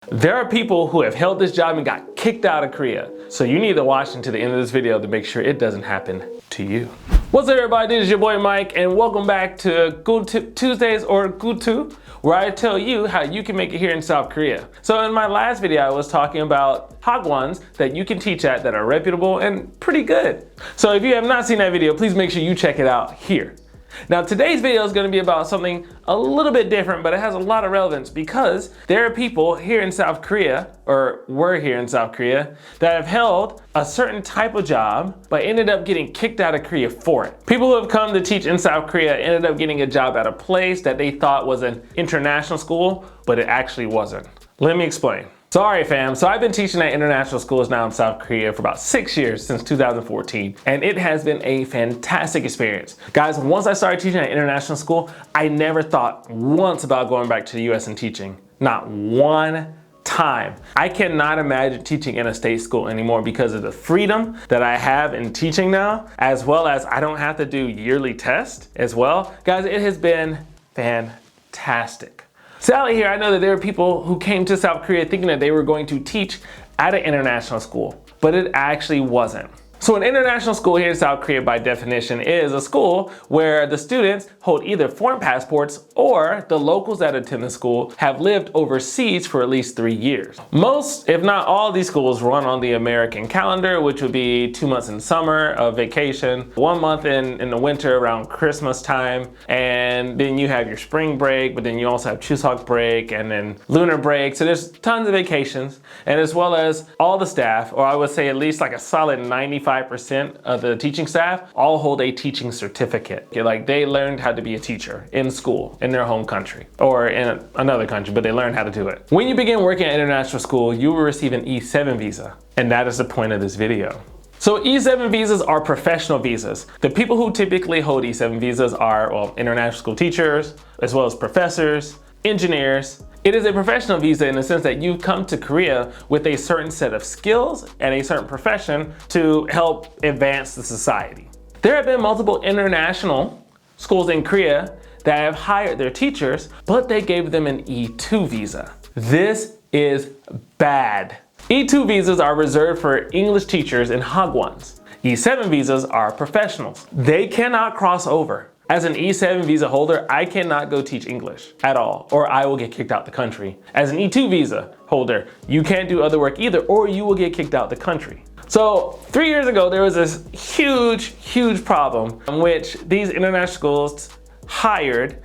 There are people who have held this job and got kicked out of Korea. So you need to watch until the end of this video to make sure it doesn't happen to you. What's up everybody, this is your boy Mike and welcome back to Good Tip Tuesdays or Good, where I tell you how you can make it here in South Korea. So in my last video I was talking about Hagwons that you can teach at that are reputable and pretty good. So if you have not seen that video, please make sure you check it out here. Now today's video is going to be about something a little bit different, but it has a lot of relevance because there are people here in South Korea, or were here in South Korea, that have held a certain type of job, but ended up getting kicked out of Korea for it. People who have come to teach in South Korea ended up getting a job at a place that they thought was an international school, but it actually wasn't. Let me explain. Sorry fam, so I've been teaching at international schools now in South Korea for about 6 years, since 2014, and it has been a fantastic experience. Guys, once I started teaching at international school, I never thought once about going back to the US and teaching. Not one time. I cannot imagine teaching in a state school anymore because of the freedom that I have in teaching now, as well as I don't have to do yearly tests as well. Guys, it has been fantastic. Sadly here, I know that there are people who came to South Korea thinking that they were going to teach at an international school, but it actually wasn't. So an international school here in South Korea by definition is a school where the students hold either foreign passports or the locals that attend the school have lived overseas for at least 3 years. Most, if not all of these schools run on the American calendar, which would be 2 months in summer of vacation, 1 month in the winter around Christmas time, and then you have your spring break, but then you also have Chuseok break and then lunar break. So there's tons of vacations, and as well as all the staff, or I would say at least like a solid 95% of the teaching staff all hold a teaching certificate. Like they learned how to be a teacher in school in their home country or in another country, but they learned how to do it. When you begin working at international school, you will receive an E7 visa, and that is the point of this video. So E7 visas are professional visas. The people who typically hold E7 visas are, well, international school teachers, as well as professors, engineers. It is a professional visa in the sense that you come to Korea with a certain set of skills and a certain profession to help advance the society. There have been multiple international schools in Korea that have hired their teachers, but they gave them an E2 visa. This is bad. E2 visas are reserved for English teachers and Hagwons. E7 visas are professionals. They cannot cross over. As an E7 visa holder, I cannot go teach English at all, or I will get kicked out the country. As an E2 visa holder, you can't do other work either, or you will get kicked out the country. So 3 years ago, there was this huge problem in which these international schools hired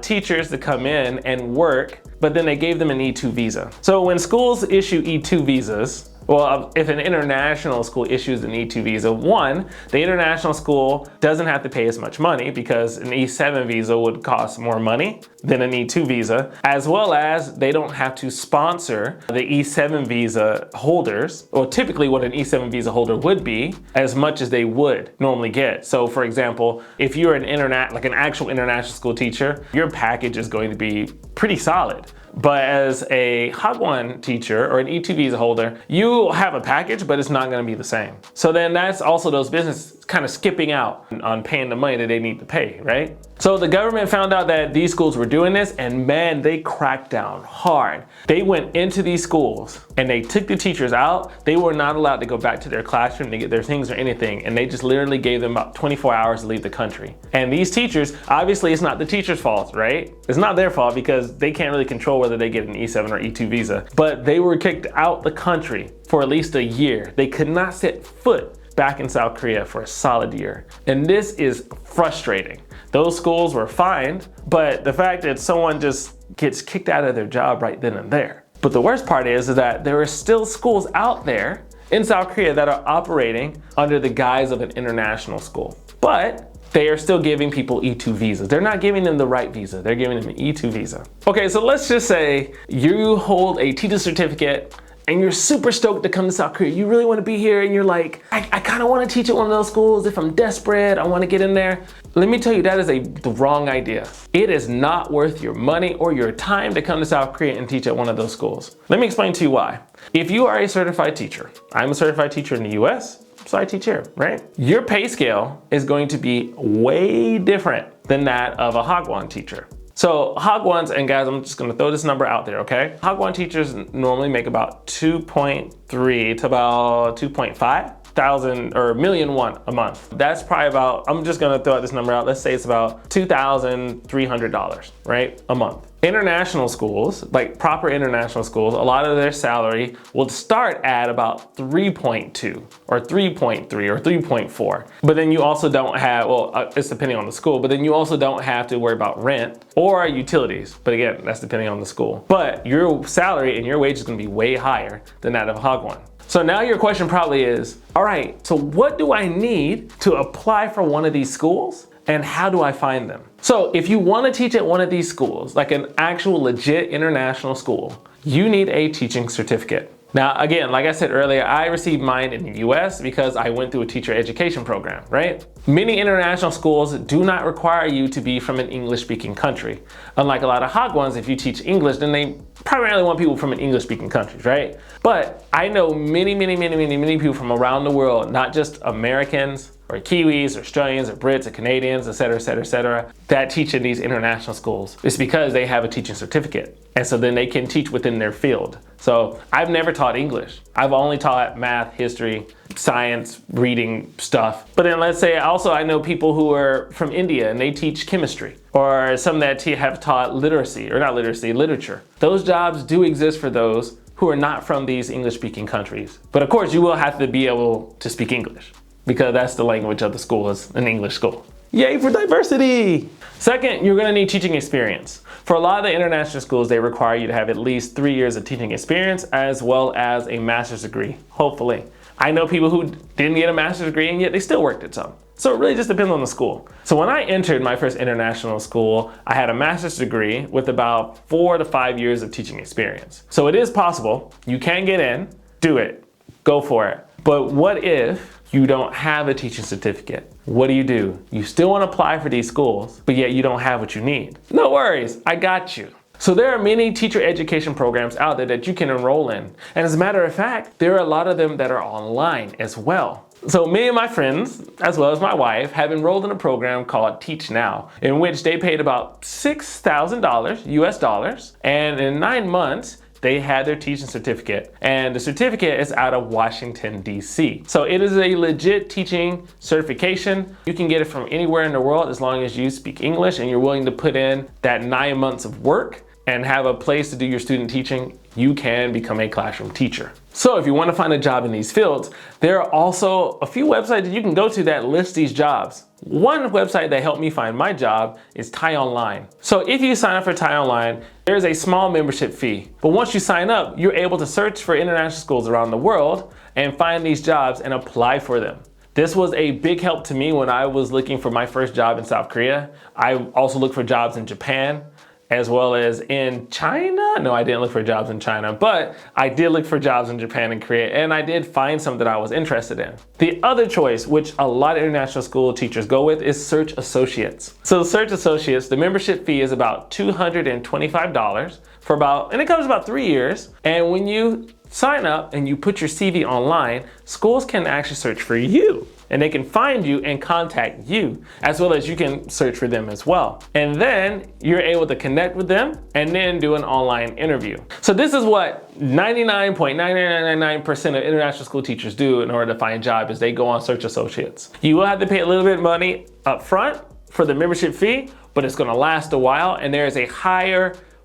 teachers to come in and work, but then they gave them an E2 visa. So when schools issue E2 visas, well, if an international school issues an E2 visa, one, the international school doesn't have to pay as much money because an E7 visa would cost more money than an E2 visa, as well as they don't have to sponsor the E7 visa holders, or typically what an E7 visa holder would be, as much as they would normally get. So for example, if you're an actual international school teacher, your package is going to be pretty solid. But as a Hagwon teacher or an E2 visa holder, you have a package, but it's not going to be the same. So then that's also those businesses kind of skipping out on paying the money that they need to pay, right? So the government found out that these schools were doing this, and man, they cracked down hard. They went into these schools and they took the teachers out. They were not allowed to go back to their classroom to get their things or anything, and they just literally gave them about 24 hours to leave the country. And these teachers, obviously it's not the teacher's fault, right? It's not their fault because they can't really control whether they get an E7 or E2 visa, but they were kicked out the country for at least a year. They could not set foot back in South Korea for a solid year. And this is frustrating. Those schools were fined, but the fact that someone just gets kicked out of their job right then and there. But the worst part is that there are still schools out there in South Korea that are operating under the guise of an international school. But they are still giving people E2 visas. They're not giving them the right visa. They're giving them an E2 visa. Okay, so let's just say you hold a teacher certificate and you're super stoked to come to South Korea. You really want to be here and you're like, I kind of want to teach at one of those schools. If I'm desperate, I want to get in there. Let me tell you, that is the wrong idea. It is not worth your money or your time to come to South Korea and teach at one of those schools. Let me explain to you why. If you are a certified teacher, I'm a certified teacher in the US, so I teach here, right? Your pay scale is going to be way different than that of a Hagwon teacher. So Hagwons, and guys, I'm just gonna throw this number out there, okay? Hagwon teachers normally make about 2.3 to about 2.5 thousand or $1,000,001 a month. That's probably about, I'm just gonna throw out this number out. Let's say it's about $2,300, right? A month. International schools, like proper international schools, a lot of their salary will start at about 3.2 or 3.3 or 3.4. But then you also don't have, well, it's depending on the school, but then you also don't have to worry about rent or utilities. But again, that's depending on the school. But your salary and your wage is gonna be way higher than that of a Hagwon. So now your question probably is, all right, so what do I need to apply for one of these schools? And how do I find them? So if you want to teach at one of these schools, like an actual legit international school, you need a teaching certificate. Now, again, like I said earlier, I received mine in the US because I went through a teacher education program, right? Many international schools do not require you to be from an English-speaking country. Unlike a lot of Hagwons, if you teach English, then they primarily want people from an English-speaking country, right? But I know many people from around the world, not just Americans, or Kiwis, or Australians, or Brits, or Canadians, et cetera, that teach in these international schools. It's because they have a teaching certificate. And so then they can teach within their field. So I've never taught English. I've only taught math, history, science, reading stuff. But then let's say also I know people who are from India and they teach chemistry. Or some that have taught literacy, or not literacy, literature. Those jobs do exist for those who are not from these English-speaking countries. But of course you will have to be able to speak English, because that's the language of the school, is an English school. Yay for diversity! Second, you're gonna need teaching experience. For a lot of the international schools, they require you to have at least 3 years of teaching experience as well as a master's degree, hopefully. I know people who didn't get a master's degree and yet they still worked at some. So it really just depends on the school. So when I entered my first international school, I had a master's degree with about 4 to 5 years of teaching experience. So it is possible, you can get in, do it, go for it. But what if you don't have a teaching certificate? What do? You still want to apply for these schools, but yet you don't have what you need. No worries, I got you. So there are many teacher education programs out there that you can enroll in. And as a matter of fact, there are a lot of them that are online as well. So me and my friends, as well as my wife, have enrolled in a program called Teach Now, in which they paid about $6,000 US dollars, and in 9 months, they had their teaching certificate, and the certificate is out of Washington, D.C. So it is a legit teaching certification. You can get it from anywhere in the world as long as you speak English and you're willing to put in that 9 months of work and have a place to do your student teaching. You can become a classroom teacher. So if you want to find a job in these fields, there are also a few websites that you can go to that list these jobs. One website that helped me find my job is Thai Online. So if you sign up for Thai Online, there's a small membership fee. But once you sign up, you're able to search for international schools around the world and find these jobs and apply for them. This was a big help to me when I was looking for my first job in South Korea. I also looked for jobs in Japan, as well as in China. No, I didn't look for jobs in China, but I did look for jobs in Japan and Korea, and I did find some that I was interested in. The other choice, which a lot of international school teachers go with, is Search Associates. So Search Associates, the membership fee is about $225 for about, and it covers about 3 years. And when you sign up and you put your CV online, schools can actually search for you. And they can find you and contact you, as well as you can search for them as well. And then you're able to connect with them and then do an online interview. So this is what 99.9999% of international school teachers do in order to find a job, is they go on Search Associates. You will have to pay a little bit of money up front for the membership fee, but it's gonna last a while, and there is a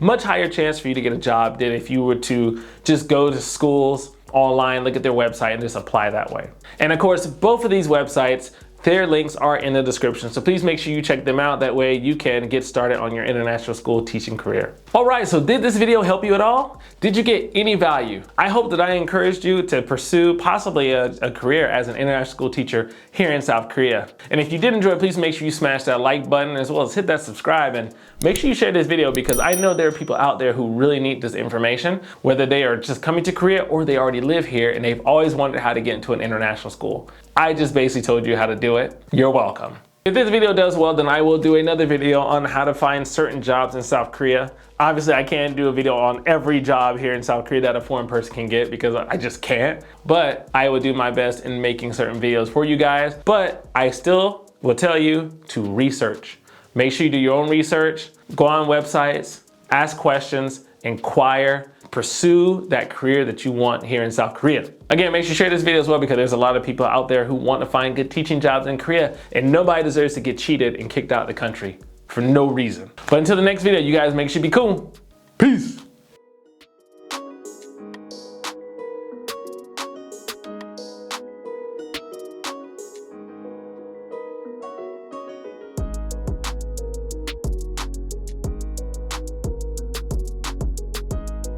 much higher chance for you to get a job than if you were to just go to schools online, look at their website, and just apply that way. And of course, both of these websites, their links are in the description, so please make sure you check them out. That way you can get started on your international school teaching career. All right, so did this video help you at all? Did you get any value? I hope that I encouraged you to pursue possibly a career as an international school teacher here in South Korea. And if you did enjoy, please make sure you smash that like button, as well as hit that subscribe, and make sure you share this video, because I know there are people out there who really need this information, whether they are just coming to Korea or they already live here and they've always wondered how to get into an international school. I just basically told you how to do it. You're welcome. If this video does well, then I will do another video on how to find certain jobs in South Korea. Obviously, I can't do a video on every job here in South Korea that a foreign person can get, because I just can't. But I will do my best in making certain videos for you guys. But I still will tell you to research. Make sure you do your own research, go on websites, ask questions, inquire, pursue that career that you want here in South Korea. Again, make sure you share this video as well, because there's a lot of people out there who want to find good teaching jobs in Korea, and nobody deserves to get cheated and kicked out of the country for no reason. But until the next video, you guys make sure you be cool. Peace.